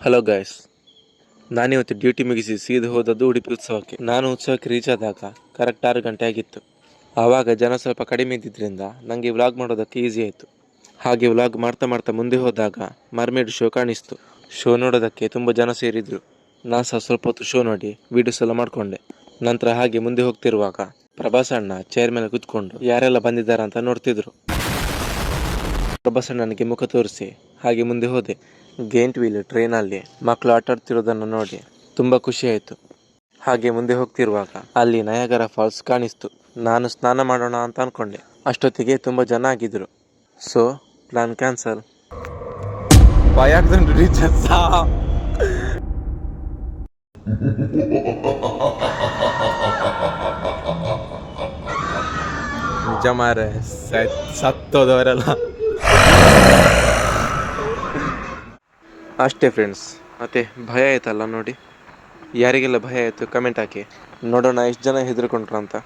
Hello guys, ನಾನಿವತ್ತು duty ಮುಗಿಸಿ ಸೀದಾ ಹೋದದ್ದು ಉಡುಪಿ ಉತ್ಸವಕ್ಕೆ. ನಾನು ಉತ್ಸವಕ್ಕೆ ರೀಚ್ ಆದಾಗ ಕರೆಕ್ಟ್ 6 ಗಂಟೆ ಆಗಿತ್ತು. ಆವಾಗ ಜನ ಸ್ವಲ್ಪ ಕಡಿಮೆ ಇದ್ದಿದ್ದರಿಂದ ನನಗೆ ವ್ಲಾಗ್ ಮಾಡೋದಕ್ಕೆ ಈಸಿ ಆಯಿತು. ಹಾಗೆ ವ್ಲಾಗ್ ಮಾಡ್ತಾ ಮಾಡ್ತಾ ಮುಂದೆ ಹೋದಾಗ ಮರ್ಮೇಡ್ ಶೋ ಕಾಣಿಸ್ತು. ಶೋ ನೋಡೋದಕ್ಕೆ ತುಂಬ ಜನ ಸೇರಿದ್ರು. ನಾನು ಸಹ ಸ್ವಲ್ಪ ಹೊತ್ತು ಶೋ ನೋಡಿ ವೀಡಿಯೋಸ್ ಎಲ್ಲ ಮಾಡಿಕೊಂಡೆ. ನಂತರ ಹಾಗೆ ಮುಂದೆ ಹೋಗ್ತಿರುವಾಗ ಪ್ರಭಾಸ್ ಅಣ್ಣ ಚೇರ್ ಮೇಲೆ ಕೂತ್ಕೊಂಡು ಯಾರೆಲ್ಲ ಬಂದಿದ್ದಾರೆ ಅಂತ ನೋಡ್ತಿದ್ರು. ಪ್ರಭಾಸ್ ಅಣ್ಣನಿಗೆ ಮುಖ ತೋರಿಸಿ ಹಾಗೆ ಮುಂದೆ ಹೋದೆ. ಗೇಂಟ್ ವೀಲ್ ಟ್ರೈನಲ್ಲಿ ಮಕ್ಕಳು ಆಟ ಆಡ್ತಿರೋದನ್ನು ನೋಡಿ ತುಂಬ ಖುಷಿ ಆಯಿತು. ಹಾಗೆ ಮುಂದೆ ಹೋಗ್ತಿರುವಾಗ ಅಲ್ಲಿ ನಯಾಗರ ಫಾಲ್ಸ್ ಕಾಣಿಸ್ತು. ನಾನು ಸ್ನಾನ ಮಾಡೋಣ ಅಂತ ಅಂದ್ಕೊಂಡೆ. ಅಷ್ಟೊತ್ತಿಗೆ ತುಂಬ ಜನ ಆಗಿದ್ರು. So plan cancel. ನಿಜ ಮಾರೆ, ಸತ್ತೋದವರೆಲ್ಲ ಅಷ್ಟೇ ಫ್ರೆಂಡ್ಸ್. ಮತ್ತೆ ಭಯ ಆಯ್ತಲ್ಲ ನೋಡಿ. ಯಾರಿಗೆಲ್ಲ ಭಯ ಆಯಿತು ಕಮೆಂಟ್ ಹಾಕಿ ನೋಡೋಣ ಎಷ್ಟು ಜನ ಹೆದರ್ಕೊಂಡ್ರು ಅಂತ.